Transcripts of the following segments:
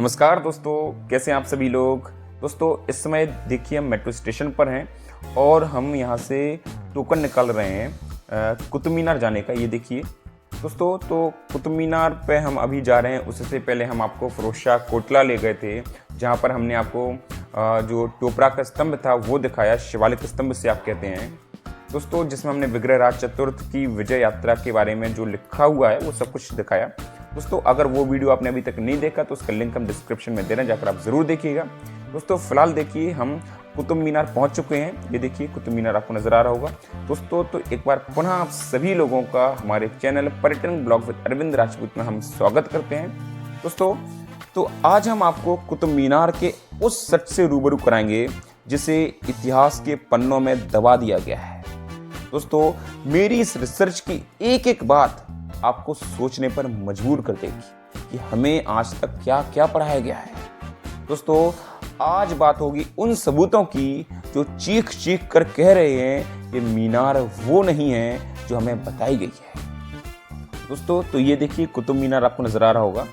नमस्कार दोस्तों, कैसे हैं आप सभी लोग। दोस्तों इस समय देखिए हम मेट्रो स्टेशन पर हैं और हम यहाँ से टोकन निकाल रहे हैं कुतुब मीनार जाने का। ये देखिए दोस्तों, तो कुतुब मीनार पे हम अभी जा रहे हैं। उससे पहले हम आपको फिरोज शाह कोटला ले गए थे, जहाँ पर हमने आपको जो टोपरा का स्तंभ था वो दिखाया, शिवालिक स्तंभ से आप कहते हैं दोस्तों, जिसमें हमने विग्रहराज चतुर्थ की विजय यात्रा के बारे में जो लिखा हुआ है वो सब कुछ दिखाया। दोस्तों अगर वो वीडियो आपने अभी तक नहीं देखा तो उसका लिंक हम डिस्क्रिप्शन में दे रहे हैं, जाकर आप जरूर देखिएगा। दोस्तों फिलहाल देखिए हम कुतुब मीनार पहुंच चुके हैं। ये देखिए कुतुब मीनार आपको नजर आ रहा होगा दोस्तों। तो एक बार पुनः आप सभी लोगों का हमारे चैनल पर्यटन ब्लॉग विद अरविंद राजपूत में हम स्वागत करते हैं दोस्तों। तो आज हम आपको कुतुब मीनार के उस सच से रूबरू कराएंगे जिसे इतिहास के पन्नों में दबा दिया गया है। दोस्तों मेरी इस रिसर्च की एक एक बात आपको सोचने पर मजबूर कर देगी कि हमें आज तक क्या क्या पढ़ाया गया है। दोस्तों आज बात होगी उन सबूतों की जो चीख चीख कर कह रहे हैं कि मीनार वो नहीं है जो हमें बताई गई है। दोस्तों तो ये देखिए कुतुब मीनार आपको नजर आ रहा होगा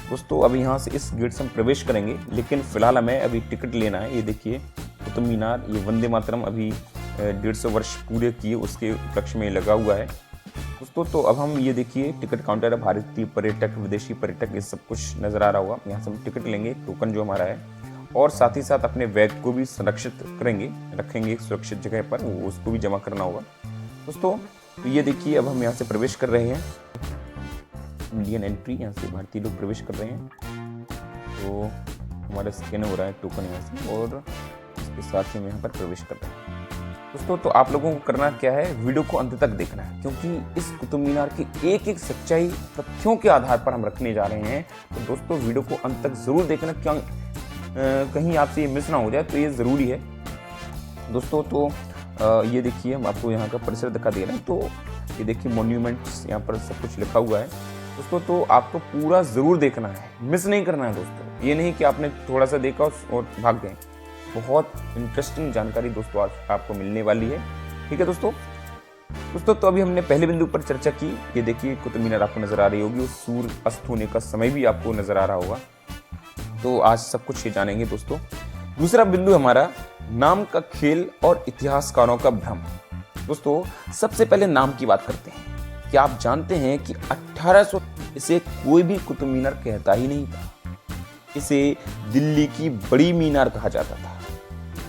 दोस्तों। अभी यहाँ से इस गेट से हम प्रवेश करेंगे, लेकिन फिलहाल हमें अभी टिकट लेना है। ये देखिए कुतुब मीनार, ये वंदे मातरम अभी 150 वर्ष पूरे किए उसके उपलक्ष्य में लगा हुआ है दोस्तों। तो अब हम ये देखिए टिकट काउंटर है, भारतीय पर्यटक, विदेशी पर्यटक, ये सब कुछ नज़र आ रहा होगा। यहाँ से हम टिकट लेंगे, टोकन जो हमारा है, और साथ ही साथ अपने बैग को भी संरक्षित रखेंगे एक सुरक्षित जगह पर, वो उसको भी जमा करना होगा दोस्तों। तो ये देखिए अब हम यहाँ से प्रवेश कर रहे हैं, इंडियन एंट्री, यहाँ से भारतीय लोग प्रवेश कर रहे हैं। तो हमारा स्कैन हो रहा है टोकन यहाँ से, और इसके साथ ही हम यहाँ पर प्रवेश कर रहे हैं दोस्तों। तो आप लोगों को करना क्या है, वीडियो को अंत तक देखना है, क्योंकि इस कुतुब मीनार की एक एक सच्चाई तथ्यों के आधार पर हम रखने जा रहे हैं। तो दोस्तों वीडियो को अंत तक जरूर देखना, क्यों कहीं आपसे ये मिस ना हो जाए, तो ये ज़रूरी है दोस्तों। तो ये देखिए हम आपको यहाँ का परिसर दिखा दे रहे हैं। तो ये देखिए मॉन्यूमेंट्स, यहाँ पर सब कुछ लिखा हुआ है दोस्तों। तो आपको पूरा ज़रूर देखना है, मिस नहीं करना है दोस्तों। ये नहीं कि आपने थोड़ा सा देखा और भाग गए। बहुत इंटरेस्टिंग जानकारी दोस्तों आज आपको मिलने वाली है, ठीक है दोस्तों। तो अभी हमने पहले बिंदु पर चर्चा की। ये देखिए कुतुब मीनार आपको नजर आ रही होगी, और सूर्य अस्त होने का समय भी आपको नजर आ रहा होगा। तो आज सब कुछ ये जानेंगे दोस्तों। दूसरा बिंदु हमारा नाम का खेल और इतिहासकारों का भ्रम। दोस्तों सबसे पहले नाम की बात करते हैं। क्या आप जानते हैं कि 1800 इसे कोई भी कुतुब मीनार कहता ही नहीं था, इसे दिल्ली की बड़ी मीनार कहा जाता था।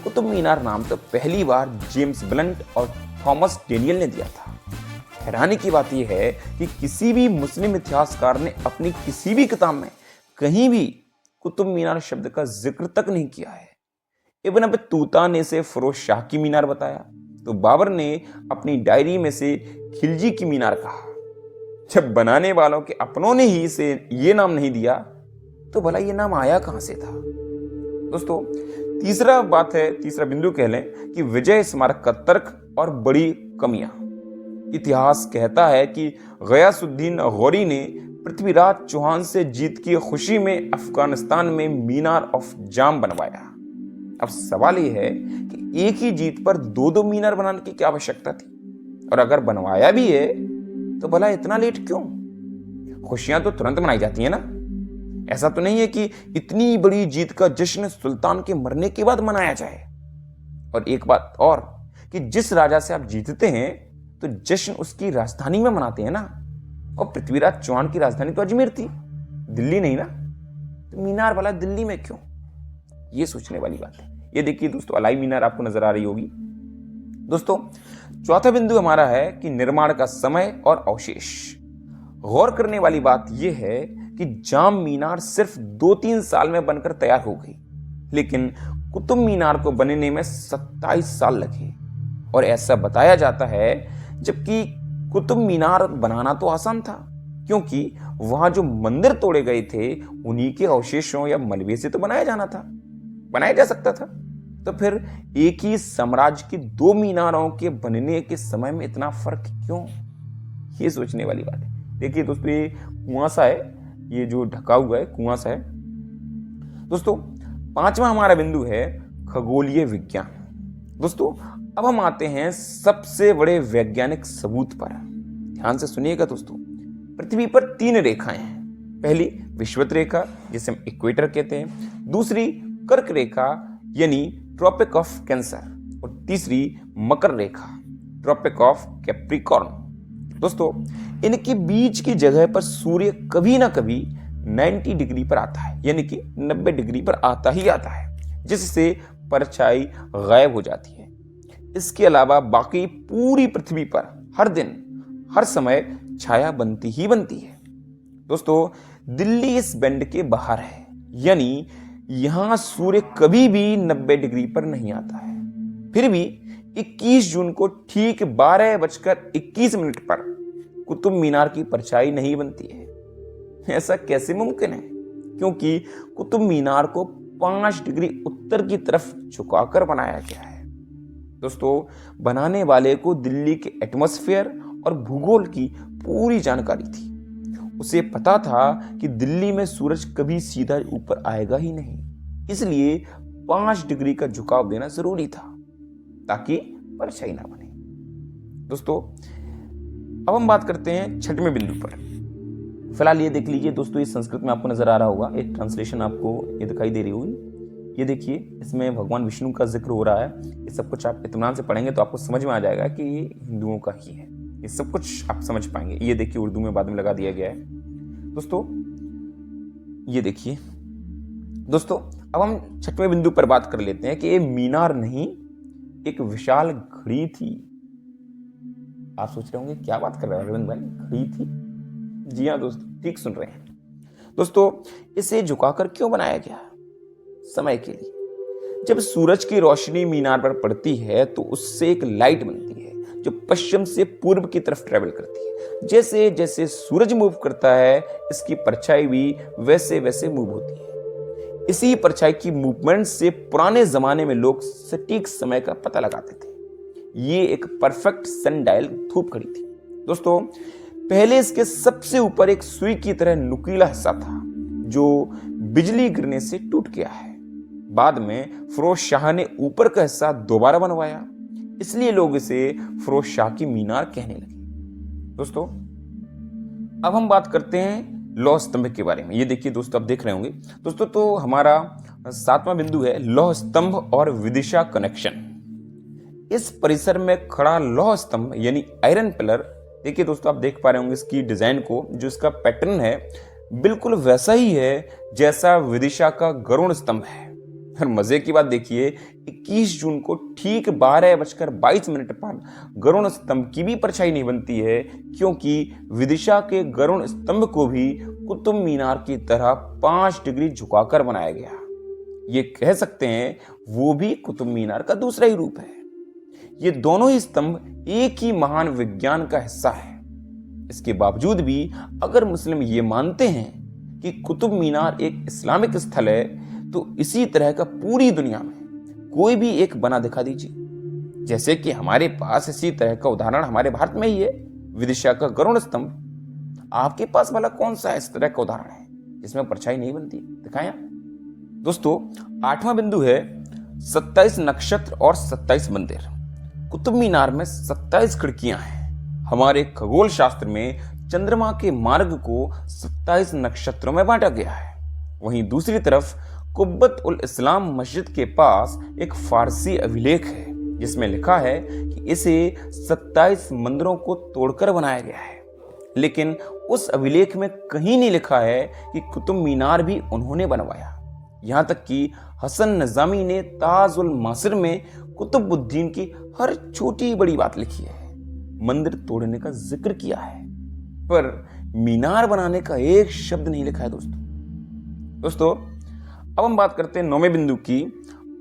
कुतुब मीनार नाम तो पहली बार जेम्स ब्लंट और थॉमस डेनियल ने दिया था। हैरानी की बात यह है कि किसी भी मुस्लिम इतिहासकार ने अपनी किसी भी किताब में कहीं भी कुतुब मीनार शब्द का जिक्र तक नहीं किया है। इब्न बतूता ने इसे फिरोज शाह की मीनार बताया, तो बाबर ने अपनी डायरी में से खिलजी की मीनार कहा। जब बनाने वालों के अपनों ने ही इसे ये नाम नहीं दिया, तो भला ये नाम आया कहां से था दोस्तों। तीसरा बिंदु कह लें कि विजय स्मारक का तर्क और बड़ी कमियां। इतिहास कहता है कि गयासुद्दीन गौरी ने पृथ्वीराज चौहान से जीत की खुशी में अफगानिस्तान में मीनार ऑफ जाम बनवाया। अब सवाल यह है कि एक ही जीत पर दो दो मीनार बनाने की क्या आवश्यकता थी, और अगर बनवाया भी है तो भला इतना लेट क्यों। खुशियां तो तुरंत मनाई जाती है ना। ऐसा तो नहीं है कि इतनी बड़ी जीत का जश्न सुल्तान के मरने के बाद मनाया जाए। और एक बात और कि जिस राजा से आप जीतते हैं तो जश्न उसकी राजधानी में मनाते हैं ना, और पृथ्वीराज चौहान की राजधानी तो अजमेर थी, दिल्ली नहीं ना। तो मीनार वाला दिल्ली में क्यों, ये सोचने वाली बात है। ये देखिए दोस्तों अलाई मीनार आपको नजर आ रही होगी दोस्तों। चौथा बिंदु हमारा है कि निर्माण का समय और अवशेष। गौर करने वाली बात यह है कि जाम मीनार सिर्फ 2-3 साल में बनकर तैयार हो गई, लेकिन कुतुब मीनार को बनने में 27 साल लगे। और ऐसा बताया जाता है, जबकि कुतुब मीनार बनाना तो आसान था, क्योंकि वहां जो मंदिर तोड़े गए थे उन्हीं के अवशेषों या मलबे से तो बनाया जा सकता था। तो फिर एक ही साम्राज्य की 2 मीनारों के बनने के समय में इतना फर्क क्यों, ये सोचने वाली बात है। देखिए दोस्तों ये कुआंसा है, ये जो ढका हुआ है कुआंसा है दोस्तों। पांचवा हमारा बिंदु है खगोलीय विज्ञान। दोस्तों अब हम आते हैं सबसे बड़े वैज्ञानिक सबूत पर। ध्यान से सुनिएगा दोस्तों। पृथ्वी पर 3 रेखाएं हैं, पहली विषुवत रेखा जिसे हम इक्वेटर कहते हैं, दूसरी कर्क रेखा यानी ट्रॉपिक ऑफ कैंसर और तीसरी मकर रेखा ट्रॉपिक ऑफ कैप्रिकॉर्न। दोस्तों इनके बीच की जगह पर सूर्य कभी ना कभी 90 डिग्री पर आता है, यानी कि 90 डिग्री पर आता ही आता है, जिससे परछाई गायब हो जाती है। इसके अलावा बाकी पूरी पृथ्वी पर हर दिन हर समय छाया बनती ही बनती है। दोस्तों दिल्ली इस बैंड के बाहर है, यानी यहां सूर्य कभी भी 90 डिग्री पर नहीं आता है। फिर भी 21 जून को ठीक 12:21 पर कुतुब मीनार की परछाई नहीं बनती है। ऐसा कैसे मुमकिन है? क्योंकि कुतुब मीनार को 5 डिग्री उत्तर की तरफ झुकाकर बनाया गया है। दोस्तों बनाने वाले को दिल्ली के एटमॉस्फेयर और भूगोल की पूरी जानकारी थी। उसे पता था कि दिल्ली में सूरज कभी सीधा ऊपर आएगा ही नहीं, इसलिए 5 डिग्री का झुकाव देना जरूरी था ताकि परछाई ना बने। दोस्तों अब हम बात करते हैं छठवें बिंदु पर। फिलहाल ये देख लीजिए दोस्तों, ये संस्कृत में आपको नजर आ रहा होगा, एक ट्रांसलेशन आपको ये दिखाई दे रही होगी। ये देखिए इसमें भगवान विष्णु का जिक्र हो रहा है। ये सब कुछ आप इत्मीनान से पढ़ेंगे तो आपको समझ में आ जाएगा कि ये हिंदुओं का ही है। ये सब कुछ आप समझ पाएंगे। ये देखिए उर्दू में बाद में लगा दिया गया है। दोस्तों ये देखिए दोस्तों, अब हम छठवें बिंदु पर बात कर लेते हैं कि ये मीनार नहीं एक विशाल घड़ी थी। आप सोच रहे होंगे क्या बात कर रहे हैं अरविंद भाई, घड़ी थी? जी हाँ दोस्तों, ठीक सुन रहे हैं। दोस्तों इसे झुकाकर क्यों बनाया गया? समय के लिए। जब सूरज की रोशनी मीनार पर पड़ती है तो उससे एक लाइट बनती है जो पश्चिम से पूर्व की तरफ ट्रेवल करती है। जैसे जैसे सूरज मूव करता है इसकी परछाई भी वैसे वैसे मूव होती है। इसी परछाई की मूवमेंट से पुराने जमाने में लोग सटीक समय का पता लगाते थे। ये एक परफेक्ट सन डायल धूप घड़ी थी। दोस्तों पहले इसके सबसे ऊपर एक सुई की तरह नुकीला हिस्सा था जो बिजली गिरने से टूट गया है। बाद में फिरोज शाह ने ऊपर का हिस्सा दोबारा बनवाया, इसलिए लोग इसे फिरोज शाह की मीनार कहने लगे। दोस्तों अब हम बात करते हैं लौह स्तंभ के बारे में। ये देखिए दोस्तों, आप देख रहे होंगे दोस्तों, तो हमारा 7वां बिंदु है लौह स्तंभ और विदिशा कनेक्शन। इस परिसर में खड़ा लौह स्तंभ यानी आयरन पिलर, देखिए दोस्तों आप देख पा रहे होंगे इसकी डिजाइन को, जो इसका पैटर्न है बिल्कुल वैसा ही है जैसा विदिशा का गरुड़ स्तंभ है। और मजे की बात देखिए 21 जून को ठीक 12:22 पर गरुड़ स्तंभ की भी परछाई नहीं बनती है, क्योंकि विदिशा के गरुड़ स्तंभ को भी कुतुब मीनार की तरह 5 डिग्री झुकाकर बनाया गया। ये कह सकते हैं वो भी कुतुब मीनार का दूसरा ही रूप है। ये दोनों ही स्तंभ एक ही महान विज्ञान का हिस्सा है। इसके बावजूद भी अगर मुस्लिम ये मानते हैं कि कुतुब मीनार एक इस्लामिक स्थल है, तो इसी तरह का पूरी दुनिया में कोई भी एक बना दिखा दीजिए। जैसे कि हमारे पास इसी तरह का उदाहरण हमारे भारत में ही है, विदिशा का गरुड़ स्तंभ। आपके पास वाला कौन सा इस तरह का उदाहरण है जिसमें परछाई नहीं बनती? दिखाएं। दोस्तों 8वां बिंदु है 27 नक्षत्र और 27 मंदिर। कुतुब मीनार में 27 खिड़कियां हैं। हमारे खगोल शास्त्र में चंद्रमा के मार्ग को 27 नक्षत्रों में बांटा गया है। वहीं दूसरी तरफ कुब्बत उल इस्लाम मस्जिद के पास एक फारसी अभिलेख है जिसमें लिखा है कि इसे 27 मंदिरों को तोड़कर बनाया गया है। लेकिन उस अभिलेख में कहीं नहीं लिखा है कि कुतुब मीनार भी उन्होंने बनवाया। यहां तक कि हसन नजामी ने ताज उल मासिर में कुतुबुद्दीन की हर छोटी बड़ी बात लिखी है, मंदिर तोड़ने का जिक्र किया है, पर मीनार बनाने का एक शब्द नहीं लिखा है। दोस्तों अब हम बात करते हैं 9वें बिंदु की,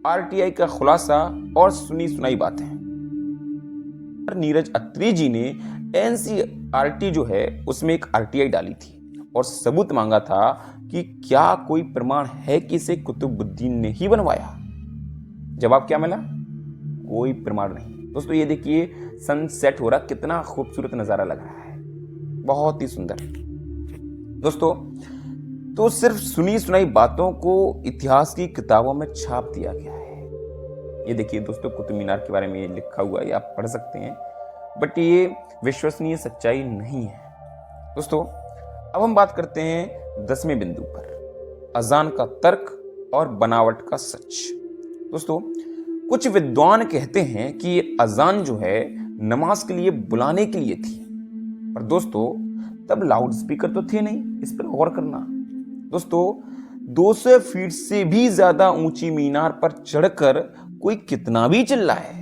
आरटीआई का खुलासा और सुनी सुनाई बातें। नीरज अत्री जी ने एनसीईआरटी जो है उसमें एक आरटीआई डाली थी और सबूत मांगा था कि क्या कोई प्रमाण है कि इसे कुतुबुद्दीन ने ही बनवाया। जवाब क्या मिला? कोई प्रमाण नहीं। दोस्तों ये देखिए सनसेट हो रहा, कितना खूबसूरत नजारा लग रहा है, बहुत ही सुंदर। दोस्तों तो सिर्फ सुनी सुनाई बातों को इतिहास की किताबों में छाप दिया गया है। ये देखिए दोस्तों कुतुब मीनार के बारे में ये लिखा हुआ है, आप पढ़ सकते हैं, बट ये विश्वसनीय सच्चाई नहीं है। दोस्तों अब हम बात करते हैं 10वें बिंदु पर, अजान का तर्क और बनावट का सच। दोस्तों, कुछ विद्वान कहते हैं कि ये अजान जो है नमाज के लिए बुलाने के लिए थी, पर दोस्तों तब लाउड स्पीकर तो थे नहीं, इस पर गौर करना। दोस्तों 200 फीट से भी ज्यादा ऊंची मीनार पर चढ़कर कोई कितना भी चिल्लाए,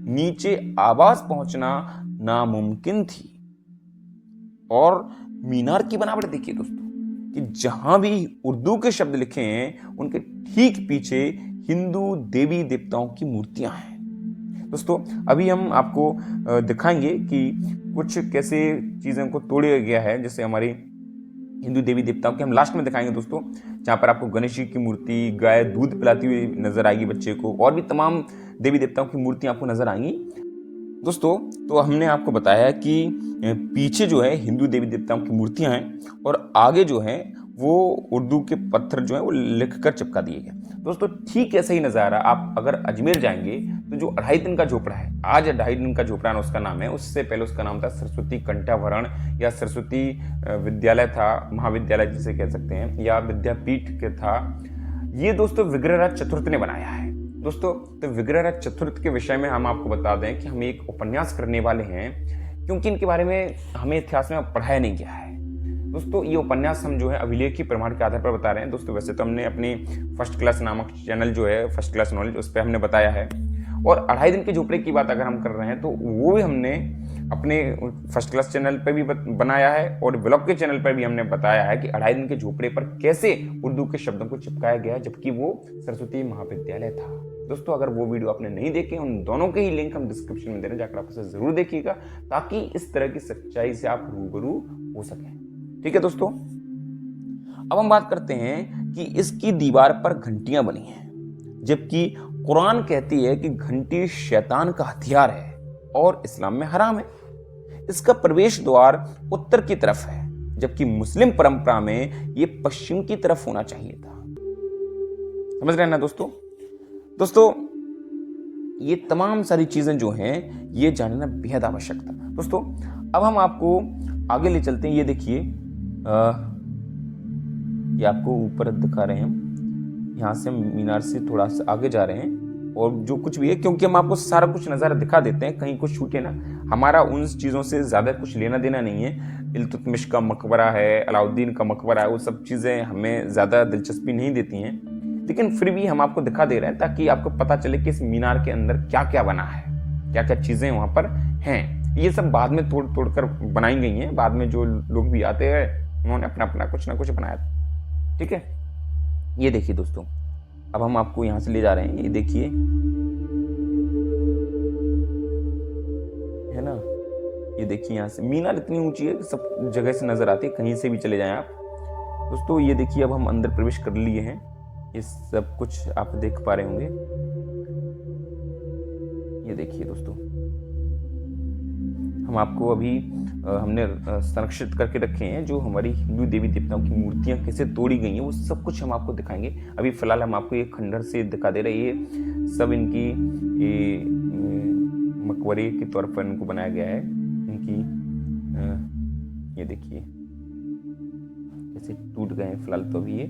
नीचे आवाज पहुंचना नामुमकिन थी। और मीनार की बनावट देखिए दोस्तों, कि जहां भी उर्दू के शब्द लिखे हैं उनके ठीक पीछे हिंदू देवी देवताओं की मूर्तियां हैं। दोस्तों अभी हम आपको दिखाएंगे कि कुछ कैसे चीजों को तोड़ा गया है, जैसे हमारी हिंदू देवी देवताओं के हम लास्ट में दिखाएंगे दोस्तों, जहां पर आपको गणेश जी की मूर्ति, गाय दूध पिलाती हुई नजर आएगी बच्चे को, और भी तमाम देवी देवताओं की मूर्तियां आपको नजर आएंगी। दोस्तों तो हमने आपको बताया कि पीछे जो है हिंदू देवी देवताओं की मूर्तियां हैं और आगे जो है वो उर्दू के पत्थर जो है वो लिखकर चिपका दिए गए। दोस्तों ठीक ऐसा ही नज़ारा आप अगर अजमेर जाएंगे तो जो 2.5 दिन का झोपड़ा है, आज 2.5 दिन का झोपड़ा उसका नाम है, उससे पहले उसका नाम था सरस्वती कंठाभरण या सरस्वती विद्यालय था, महाविद्यालय जिसे कह सकते हैं, या विद्यापीठ के था। ये दोस्तों विग्रहराज चतुर्थ ने बनाया है। दोस्तों तो विग्रहराज चतुर्थ के विषय में हम आपको बता दें कि हम एक उपन्यास करने वाले हैं, क्योंकि इनके बारे में हमें इतिहास में पढ़ाया नहीं गया है। दोस्तों ये उपन्यास हम जो है अभिलेखीय प्रमाण के आधार पर बता रहे हैं। दोस्तों वैसे तो हमने अपनी फर्स्ट क्लास नामक चैनल जो है, फर्स्ट क्लास नॉलेज, उस पर हमने बताया है। और 2.5 दिन के झोपड़े की बात अगर हम कर रहे हैं तो वो भी हमने अपने फर्स्ट क्लास चैनल पर भी बनाया है, और ब्लॉग के चैनल पर भी हमने बताया है कि 2.5 दिन के झोपड़े पर कैसे उर्दू के शब्दों को चिपकाया गया, जबकि वो सरस्वती महाविद्यालय था। दोस्तों अगर वो वीडियो आपने नहीं देखे, उन दोनों के ही लिंक हम डिस्क्रिप्शन में दे रहे हैं, जाकर आप उसे जरूर देखिएगा, ताकि इस तरह की सच्चाई से आप रूबरू हो सकें। ठीक है दोस्तों, अब हम बात करते हैं कि इसकी दीवार पर घंटियां बनी हैं, जबकि कुरान कहती है कि घंटी शैतान का हथियार है और इस्लाम में हराम है। इसका प्रवेश द्वार उत्तर की तरफ है, जबकि मुस्लिम परंपरा में यह पश्चिम की तरफ होना चाहिए था। समझ रहे हैं ना दोस्तों? दोस्तों ये तमाम सारी चीजें जो हैं ये जानना बेहद आवश्यक था। दोस्तों अब हम आपको आगे ले चलते हैं। ये देखिए, ये आपको ऊपर दिखा रहे हैं हम, यहाँ से मीनार से थोड़ा सा आगे जा रहे हैं, और जो कुछ भी है, क्योंकि हम आपको सारा कुछ नज़ारा दिखा देते हैं, कहीं कुछ छूटे ना। हमारा उन चीज़ों से ज़्यादा कुछ लेना देना नहीं है। इल्तुतमिश का मकबरा है, अलाउद्दीन का मकबरा है, वो सब चीज़ें हमें ज़्यादा दिलचस्पी नहीं देती हैं, लेकिन फिर भी हम आपको दिखा दे रहे हैं ताकि आपको पता चले कि इस मीनार के अंदर क्या क्या बना है, क्या क्या चीज़ें वहाँ पर हैं। ये सब बाद में तोड़ तोड़ कर बनाई गई हैं, बाद में जो लोग भी आते हैं उन्होंने अपना अपना कुछ ना कुछ बनाया था। ठीक है, ये देखिए दोस्तों, अब हम आपको यहाँ से ले जा रहे हैं। ये देखिए, है ना, ये देखिए, यहाँ से मीनार इतनी ऊंची है कि सब जगह से नजर आती है, कहीं से भी चले जाएं आप। दोस्तों ये देखिए, अब हम अंदर प्रवेश कर लिए हैं, ये सब कुछ आप देख पा रहे होंगे। ये देखिए दोस्तों, हम आपको अभी हमने संरक्षित करके रखे हैं जो हमारी हिंदू देवी देवताओं की मूर्तियां कैसे तोड़ी गई हैं, वो सब कुछ हम आपको दिखाएंगे। अभी फिलहाल हम आपको ये खंडर से दिखा दे रहे हैं, ये सब इनकी मकबरे के तौर पर इनको बनाया गया है। इनकी ये देखिए कैसे टूट गए हैं फिलहाल, तो अभी ये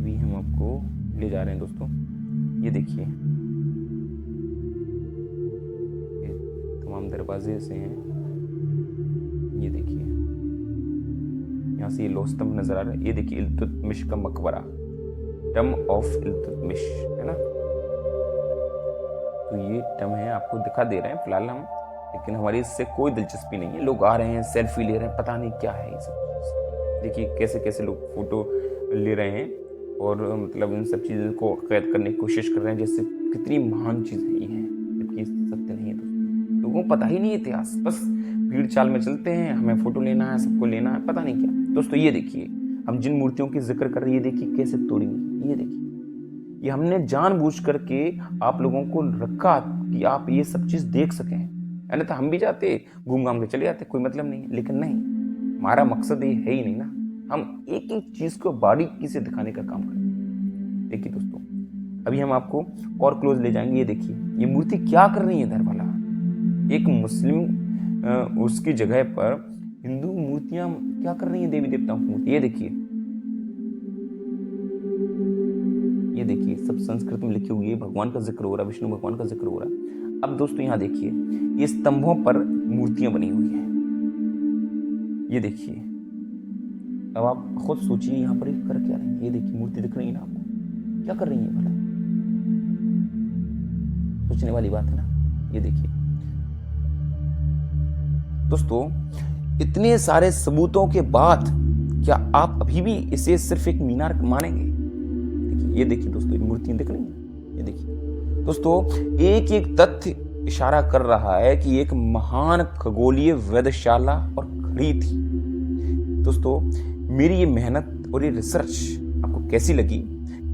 भी हम आपको ले जा रहे हैं दोस्तों। ये देखिए, तमाम दरवाजे से हैं। ये देखिए, यहाँ से ये लौह स्तंभ नजर आ रहा है। ये देखिए इल्तुतमिश का मकबरा, टम ऑफ इल्तुतमिश, है ना। तो ये टम है, आपको दिखा दे रहे हैं फिलहाल हम, लेकिन हमारी इससे कोई दिलचस्पी नहीं है। लोग आ रहे हैं, सेल्फी ले रहे हैं, पता नहीं क्या है ये सब। देखिए कैसे कैसे लोग फोटो ले रहे हैं और मतलब इन सब चीज़ों को कैद करने की कोशिश कर रहे हैं, जैसे कितनी महान चीज़ें ये हैं, जबकि सत्य नहीं है दोस्तों। लोगों को पता ही नहीं इतिहास, बस भीड़ चाल में चलते हैं, हमें फोटो लेना है, सबको लेना है, पता नहीं क्या। दोस्तों ये देखिए, हम जिन मूर्तियों की जिक्र कर रहे हैं, ये देखिए कैसे तोड़ी गई। ये देखिए, ये हमने जानबूझ करके आप लोगों को रखा कि आप ये सब चीज़ देख सकें, अन्यथा हम भी जाते घूम घाम के चले जाते, कोई मतलब नहीं है। लेकिन नहीं, हमारा मकसद ये है ही नहीं ना, हम एक एक चीज़ को बारीकी से दिखाने का काम करें। देखिए दोस्तों, अभी हम आपको और क्लोज ले जाएंगे। ये देखिए, ये मूर्ति क्या कर रही है इधर वाला, एक मुस्लिम उसकी जगह पर हिंदू मूर्तियां क्या कर रही हैं देवी देवताओं की मूर्ति। ये देखिए सब संस्कृत में लिखी हुई है, भगवान का जिक्र हो रहा है, विष्णु भगवान का जिक्र हो रहा है। अब दोस्तों यहाँ देखिए ये स्तंभों पर मूर्तियां बनी हुई हैं, ये देखिए। अब आप खुद सोचिए यहाँ पर कर क्या रही है। ये देखिए मूर्ति दिख रही है ना आपको, क्या कर रही है भला, सोचने वाली बात है ना। ये देखिए दोस्तों, इतने सारे सबूतों के बाद क्या आप अभी भी इसे सिर्फ एक मीनार मानेंगे। देखिए, ये देखिए दोस्तों, ये मूर्तियां दिख रही हैं। ये देखिए दोस्तों, एक एक तथ्य इशारा कर रहा है कि एक महान खगोलीय वेधशाला और घड़ी थी। दोस्तों, मेरी ये मेहनत और ये रिसर्च आपको कैसी लगी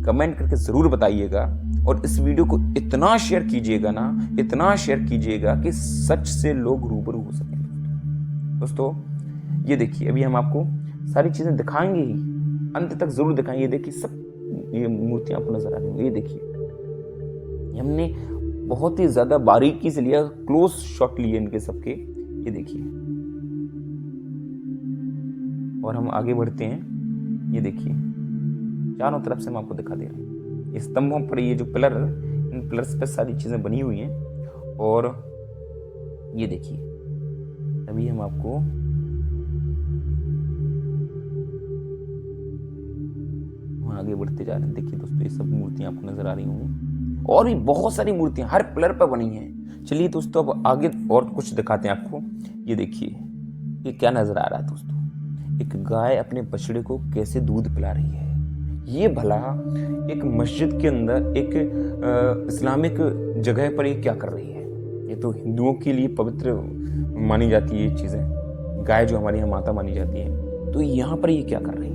कमेंट करके जरूर बताइएगा, और इस वीडियो को इतना शेयर कीजिएगा ना, इतना शेयर कीजिएगा कि सच से लोग रूबरू हो सकें। दोस्तों ये देखिए, अभी हम आपको सारी चीजें दिखाएंगे ही, अंत तक जरूर दिखाएंगे। ये देखिए सब ये मूर्तियां आपको नजर आ रही हैं। ये देखिए हमने बहुत ही ज्यादा बारीकी से लिया, क्लोज शॉट लिए इनके सबके। ये देखिए, और हम आगे बढ़ते हैं। ये देखिए चारों तरफ से हम आपको दिखा दे रहे हैं, ये स्तंभों पर ये जो पिलर, इन पिलर्स पे सारी चीजें बनी हुई हैं। और ये देखिए अभी हम आपको आगे बढ़ते जा रहे हैं। देखिए दोस्तों, ये सब मूर्तियां आपको नजर आ रही होंगी, और भी बहुत सारी मूर्तियां हर पिलर पर बनी हैं। चलिए दोस्तों अब आगे और कुछ दिखाते हैं आपको। ये देखिए ये क्या नजर आ रहा है दोस्तों, एक गाय अपने बछड़े को कैसे दूध पिला रही है। ये भला एक मस्जिद के अंदर एक इस्लामिक जगह पर ये क्या कर रही है। ये तो हिंदुओं के लिए पवित्र मानी जाती है ये चीजें, गाय जो हमारी यहाँ माता मानी जाती है, तो यहाँ पर ये क्या कर रही है।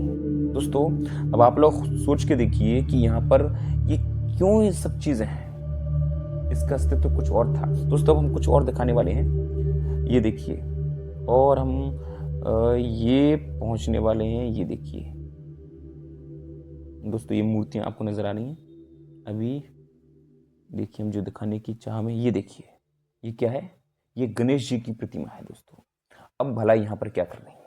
दोस्तों अब आप लोग सोच के देखिए कि यहाँ पर ये क्यों ये सब चीजें हैं, इसका अस्तित्व तो कुछ और था। दोस्तों अब हम कुछ और दिखाने वाले हैं। ये देखिए, और हम ये पहुंचने वाले हैं। ये देखिए दोस्तों, ये मूर्तियां आपको नजर आ रही हैं। अभी देखिए हम जो दिखाने की चाह में, ये देखिए ये क्या है, ये गणेश जी की प्रतिमा है। दोस्तों अब भला यहाँ पर क्या कर रही है।